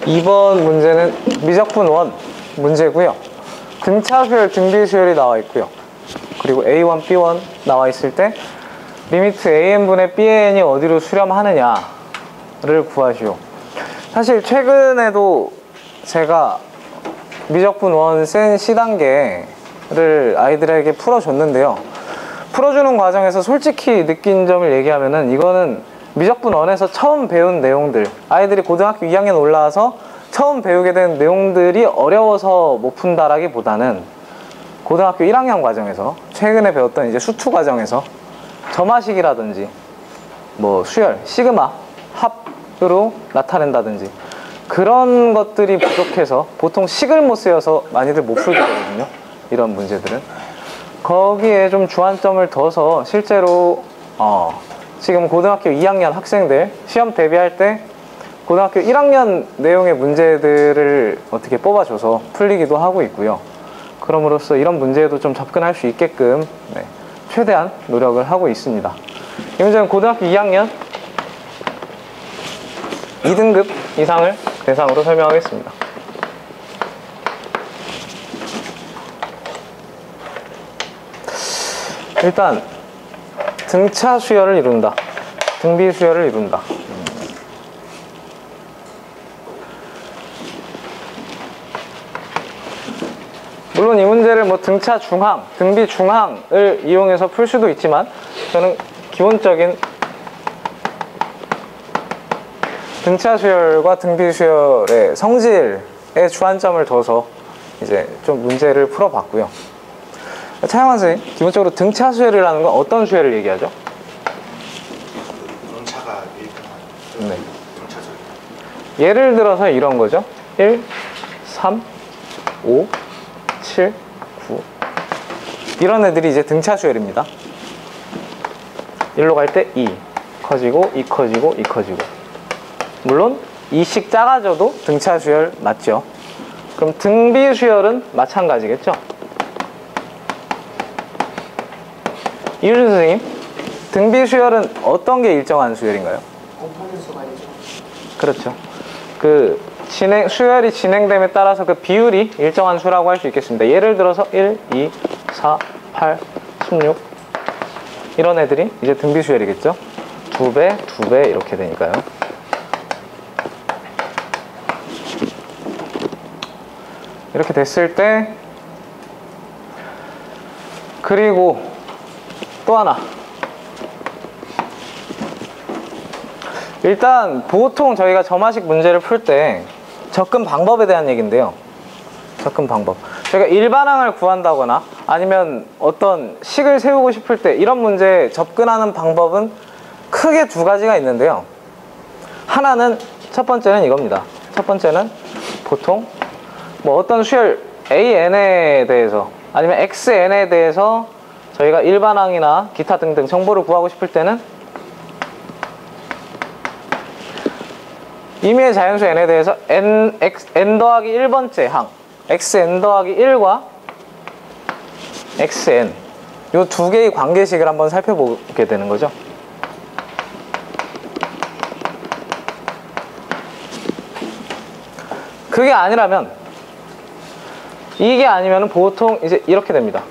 2번 문제는 미적분 1 문제고요. 등차 수열, 등비 수열이 나와 있고요. 그리고 A1, B1 나와 있을 때 리미트 AN분의 BAN이 어디로 수렴하느냐를 구하시오. 사실 최근에도 제가 미적분 1 센 C단계를 아이들에게 풀어줬는데요. 풀어주는 과정에서 솔직히 느낀 점을 얘기하면은 이거는 미적분 1에서 처음 배운 내용들, 아이들이 고등학교 2학년 올라와서 처음 배우게 된 내용들이 어려워서 못 푼다라기보다는 고등학교 1학년 과정에서 최근에 배웠던 이제 수투 과정에서 점화식이라든지 뭐 수열, 시그마, 합으로 나타낸다든지 그런 것들이 부족해서 보통 식을 못 쓰여서 많이들 못 풀게 되거든요. 이런 문제들은 거기에 좀 주안점을 둬서 실제로 지금 고등학교 2학년 학생들 시험 대비할 때 고등학교 1학년 내용의 문제들을 어떻게 뽑아줘서 풀리기도 하고 있고요. 그럼으로써 이런 문제에도 좀 접근할 수 있게끔 최대한 노력을 하고 있습니다. 이 문제는 고등학교 2학년 2등급 이상을 대상으로 설명하겠습니다. 일단 등차 수열을 이룬다, 등비 수열을 이룬다. 물론 이 문제를 뭐 등차 중항, 등비 중항을 이용해서 풀 수도 있지만 저는 기본적인 등차 수열과 등비 수열의 성질에 주안점을 둬서 이제 좀 문제를 풀어봤고요. 차영환 선생님, 기본적으로 등차 수열이라는 건 어떤 수열을 얘기하죠? 등차가 일정한 등차 수열. 예를 들어서 이런 거죠. 1, 3, 5, 7, 9 이런 애들이 이제 등차 수열입니다. 1로 갈 때 2 커지고 2 커지고 2 커지고, 물론 2씩 작아져도 등차 수열 맞죠. 그럼 등비 수열은 마찬가지겠죠. 이유준 선생님, 등비 수열은 어떤 게 일정한 수열인가요? 곱하는 수가 있죠. 그렇죠. 그 수열이 진행됨에 따라서 그 비율이 일정한 수라고 할 수 있겠습니다. 예를 들어서 1, 2, 4, 8, 16 이런 애들이 이제 등비 수열이겠죠. 2배, 2배 이렇게 되니까요. 이렇게 됐을 때, 그리고 또 하나, 일단 보통 저희가 점화식 문제를 풀 때 접근 방법에 대한 얘기인데요. 접근 방법, 저희가 일반항을 구한다거나 아니면 어떤 식을 세우고 싶을 때 이런 문제에 접근하는 방법은 크게 두 가지가 있는데요. 하나는, 첫 번째는 이겁니다. 첫 번째는 보통 뭐 어떤 수열 AN에 대해서 아니면 XN에 대해서 저희가 일반항이나 기타 등등 정보를 구하고 싶을 때는 임의의 자연수 n에 대해서 n 더하기 1번째 항 xn 더하기 1과 xn 요 두 개의 관계식을 한번 살펴보게 되는 거죠. 그게 아니라면, 이게 아니면 보통 이제 이렇게 됩니다.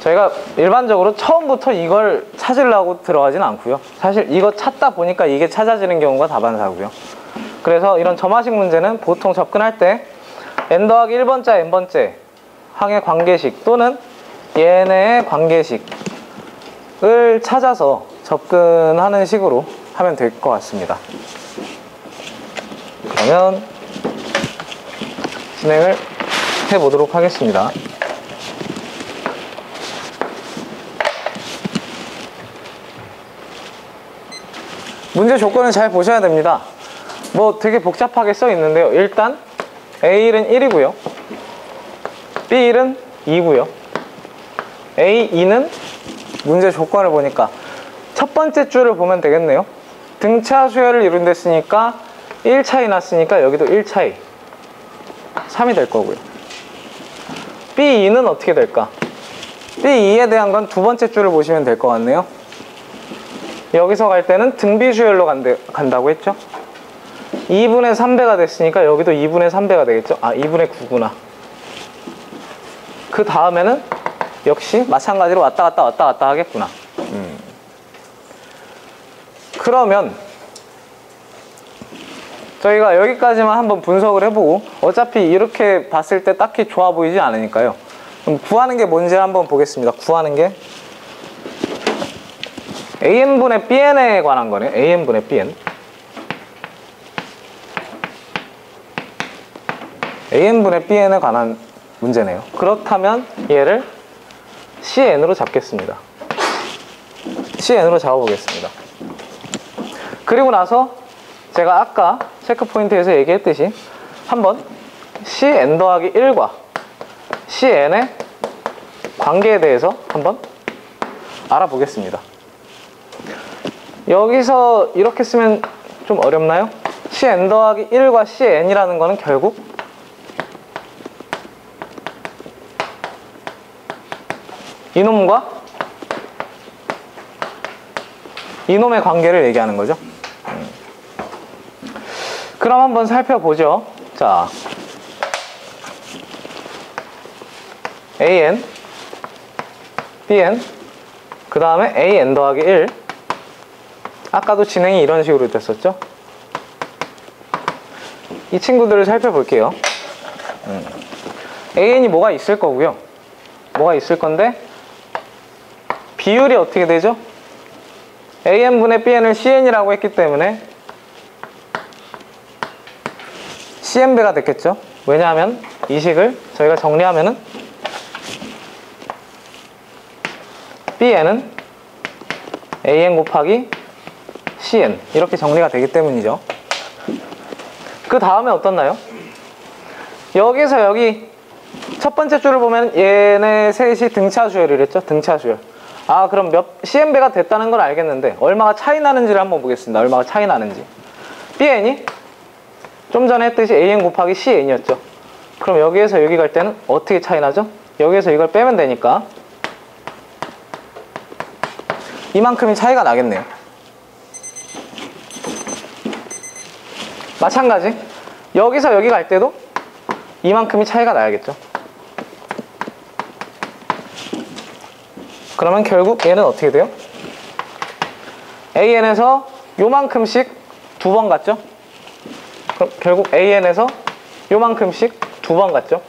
저희가 일반적으로 처음부터 이걸 찾으려고 들어가진 않고요. 사실 이거 찾다 보니까 이게 찾아지는 경우가 다반사고요. 그래서 이런 점화식 문제는 보통 접근할 때 n 더하기 1번째, n번째 항의 관계식 또는 얘네의 관계식을 찾아서 접근하는 식으로 하면 될 것 같습니다. 그러면 진행을 해보도록 하겠습니다. 문제 조건을 잘 보셔야 됩니다. 뭐 되게 복잡하게 써 있는데요. 일단 A1은 1이고요. B1은 2고요. A2는 문제 조건을 보니까 첫 번째 줄을 보면 되겠네요. 등차 수열을 이룬 데 쓰니까 1차이 났으니까 여기도 1차이 3이 될 거고요. B2는 어떻게 될까? B2에 대한 건 두 번째 줄을 보시면 될 것 같네요. 여기서 갈 때는 등비수열로 간다고 했죠? 2분의 3배가 됐으니까 여기도 2분의 3배가 되겠죠? 아, 2분의 9구나. 그 다음에는 역시 마찬가지로 왔다 갔다 하겠구나. 그러면 저희가 여기까지만 한번 분석을 해보고, 어차피 이렇게 봤을 때 딱히 좋아 보이지 않으니까요. 그럼 구하는 게 뭔지 한번 보겠습니다. 구하는 게 AN분의 BN에 관한 거네요. AN분의 BN. AN분의 BN에 관한 문제네요. 그렇다면 얘를 CN으로 잡겠습니다. CN으로 잡아보겠습니다. 그리고 나서 제가 아까 체크포인트에서 얘기했듯이 한번 CN 더하기 1과 CN의 관계에 대해서 한번 알아보겠습니다. 여기서 이렇게 쓰면 좀 어렵나요? CN 더하기 1과 CN이라는 거는 결국 이놈과 이놈의 관계를 얘기하는 거죠. 그럼 한번 살펴보죠. 자, AN, BN, 그 다음에 AN 더하기 1. 아까도 진행이 이런 식으로 됐었죠. 이 친구들을 살펴볼게요. AN이 뭐가 있을 거고요. 뭐가 있을 건데 비율이 어떻게 되죠? AN분의 BN을 CN이라고 했기 때문에 CN배가 됐겠죠. 왜냐하면 이 식을 저희가 정리하면은 BN은 AN 곱하기 CN 이렇게 정리가 되기 때문이죠. 그 다음에 어떻나요? 여기서 여기 첫 번째 줄을 보면 얘네 셋이 등차 수열이랬죠. 등차 수열. 아, 그럼 CN배가 됐다는 걸 알겠는데 얼마가 차이 나는지를 한번 보겠습니다. 얼마가 차이 나는지. BN이 좀 전에 했듯이 AN 곱하기 CN이었죠. 그럼 여기에서 여기 갈 때는 어떻게 차이 나죠? 여기에서 이걸 빼면 되니까 이만큼이 차이가 나겠네요. 마찬가지 여기서 여기 갈 때도 이만큼이 차이가 나야겠죠. 그러면 결국 얘는 어떻게 돼요? AN에서 요만큼씩 두 번 갔죠? 그럼 결국 AN에서 요만큼씩 두 번 갔죠?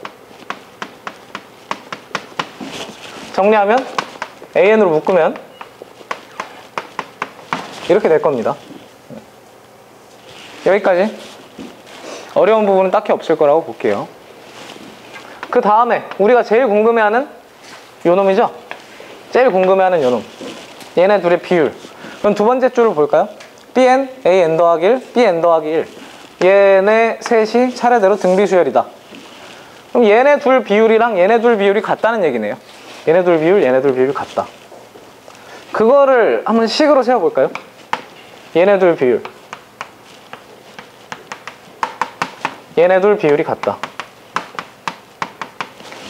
정리하면 AN으로 묶으면 이렇게 될 겁니다. 여기까지 어려운 부분은 딱히 없을 거라고 볼게요. 그 다음에 우리가 제일 궁금해하는 요놈이죠? 제일 궁금해하는 요놈. 얘네 둘의 비율. 그럼 두 번째 줄을 볼까요? BN, AN 더하기 1, BN 더하기 1. 얘네 셋이 차례대로 등비수열이다. 그럼 얘네 둘 비율이랑 얘네 둘 비율이 같다는 얘기네요. 얘네 둘 비율, 얘네 둘 비율이 같다. 그거를 한번 식으로 세워볼까요? 얘네 둘 비율. 얘네 둘 비율이 같다.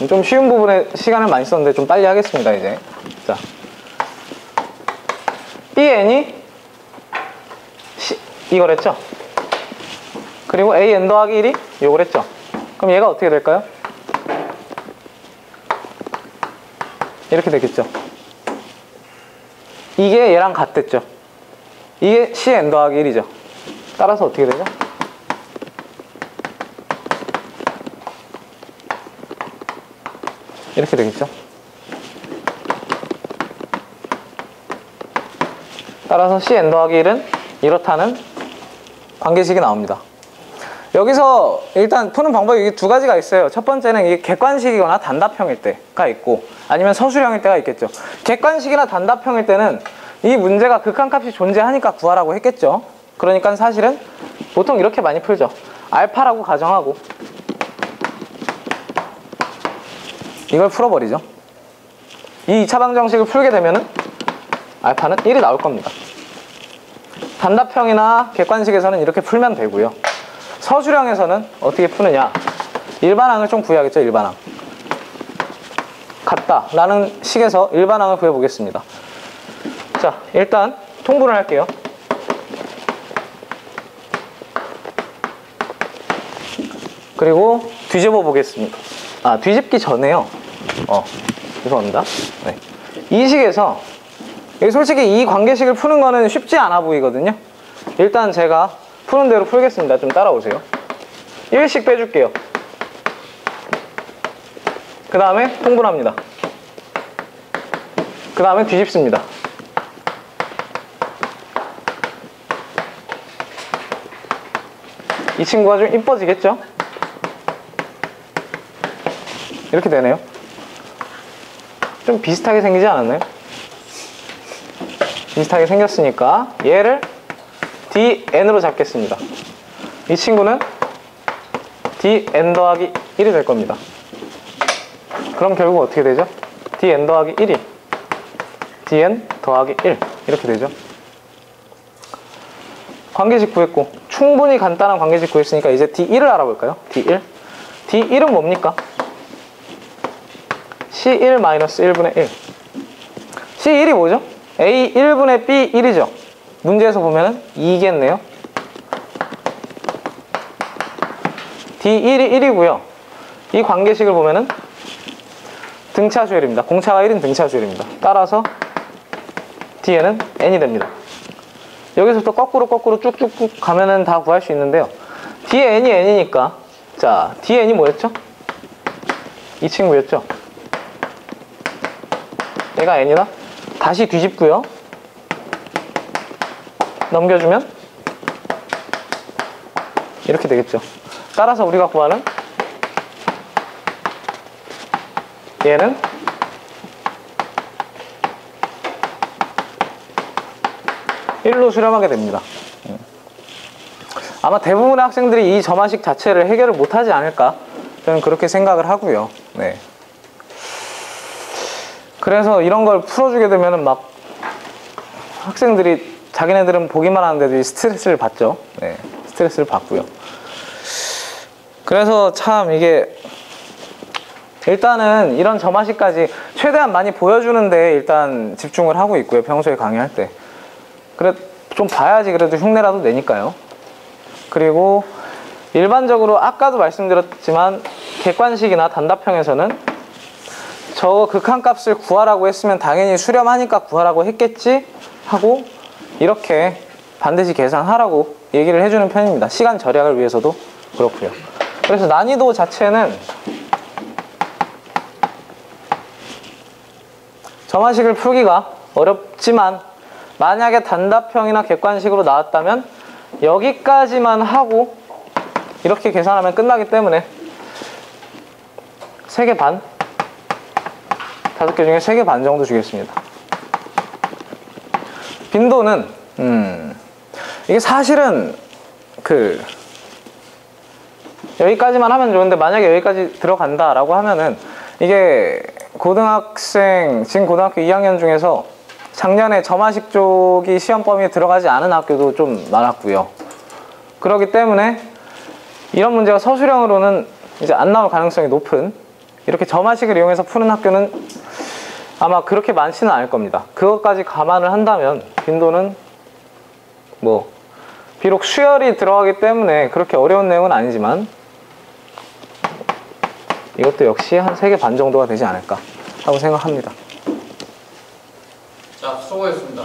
좀 쉬운 부분에 시간을 많이 썼는데 좀 빨리 하겠습니다, 이제. 자, BN이 이거랬죠? 그리고 AN 더하기 1이 요거랬죠? 그럼 얘가 어떻게 될까요? 이렇게 되겠죠? 이게 얘랑 같댔죠? 이게 CN 더하기 1이죠? 따라서 어떻게 되죠? 이렇게 되겠죠? 따라서 CN 더하기 1은 이렇다는 관계식이 나옵니다. 여기서 일단 푸는 방법이 이게 두 가지가 있어요. 첫 번째는 이게 객관식이거나 단답형일 때가 있고, 아니면 서술형일 때가 있겠죠. 객관식이나 단답형일 때는 이 문제가 극한값이 존재하니까 구하라고 했겠죠. 그러니까 사실은 보통 이렇게 많이 풀죠. 알파라고 가정하고 이걸 풀어버리죠. 이 2차 방정식을 풀게 되면은 알파는 1이 나올 겁니다. 단답형이나 객관식에서는 이렇게 풀면 되고요. 서술형에서는 어떻게 푸느냐, 일반항을 좀 구해야겠죠. 일반항. 같다 라는 식에서 일반항을 구해보겠습니다. 자, 일단 통분을 할게요. 그리고 뒤집어 보겠습니다. 아, 뒤집기 전에요. 죄송합니다. 네. 이 식에서 솔직히 이 관계식을 푸는 거는 쉽지 않아 보이거든요. 일단 제가 푸는 대로 풀겠습니다. 좀 따라오세요. 1씩 빼줄게요. 그 다음에 통분합니다. 그 다음에 뒤집습니다. 이 친구가 좀 이뻐지겠죠? 이렇게 되네요. 좀 비슷하게 생기지 않았나요? 비슷하게 생겼으니까 얘를 dn으로 잡겠습니다. 이 친구는 dn 더하기 1이 될 겁니다. 그럼 결국 어떻게 되죠? dn 더하기 1이 dn 더하기 1 이렇게 되죠. 관계식 구했고 충분히 간단한 관계식 구했으니까 이제 d1을 알아볼까요? d1 d1은 뭡니까? c1-1분의 1 c1이 뭐죠? a1분의 b1이죠. 문제에서 보면은 2겠네요. d1이 1이고요. 이 관계식을 보면은 등차수열입니다. 공차가 1인 등차수열입니다. 따라서 dn은 n이 됩니다. 여기서부터 거꾸로 쭉쭉쭉 가면은 다 구할 수 있는데요. dn이 n이니까 자, dn이 뭐였죠? 이 친구였죠? 얘가 n이다. 다시 뒤집고요. 넘겨주면 이렇게 되겠죠. 따라서 우리가 구하는 얘는 일로 수렴하게 됩니다. 아마 대부분의 학생들이 이 점화식 자체를 해결을 못하지 않을까 저는 그렇게 생각을 하고요. 네. 그래서 이런 걸 풀어주게 되면은 막 학생들이 자기네들은 보기만 하는데도 스트레스를 받죠. 네, 스트레스를 받고요. 그래서 참 이게 일단은 이런 점화식까지 최대한 많이 보여주는데 일단 집중을 하고 있고요. 평소에 강의할 때. 그래 좀 봐야지 그래도 흉내라도 내니까요. 그리고 일반적으로 아까도 말씀드렸지만 객관식이나 단답형에서는 저 극한값을 구하라고 했으면 당연히 수렴하니까 구하라고 했겠지 하고 이렇게 반드시 계산하라고 얘기를 해주는 편입니다. 시간 절약을 위해서도 그렇고요. 그래서 난이도 자체는 점화식을 풀기가 어렵지만 만약에 단답형이나 객관식으로 나왔다면 여기까지만 하고 이렇게 계산하면 끝나기 때문에 3개 반 5개 중에 3개 반 정도 주겠습니다. 빈도는 이게 사실은 여기까지만 하면 좋은데 만약에 여기까지 들어간다 라고 하면은 이게 지금 고등학교 2학년 중에서 작년에 점화식 쪽이 시험 범위에 들어가지 않은 학교도 좀 많았고요. 그렇기 때문에 이런 문제가 서술형으로는 이제 안 나올 가능성이 높은 이렇게 점화식을 이용해서 푸는 학교는 아마 그렇게 많지는 않을 겁니다. 그것까지 감안을 한다면 빈도는 뭐 비록 수열이 들어가기 때문에 그렇게 어려운 내용은 아니지만 이것도 역시 한 3개 반 정도가 되지 않을까 하고 생각합니다. 자, 수고하셨습니다.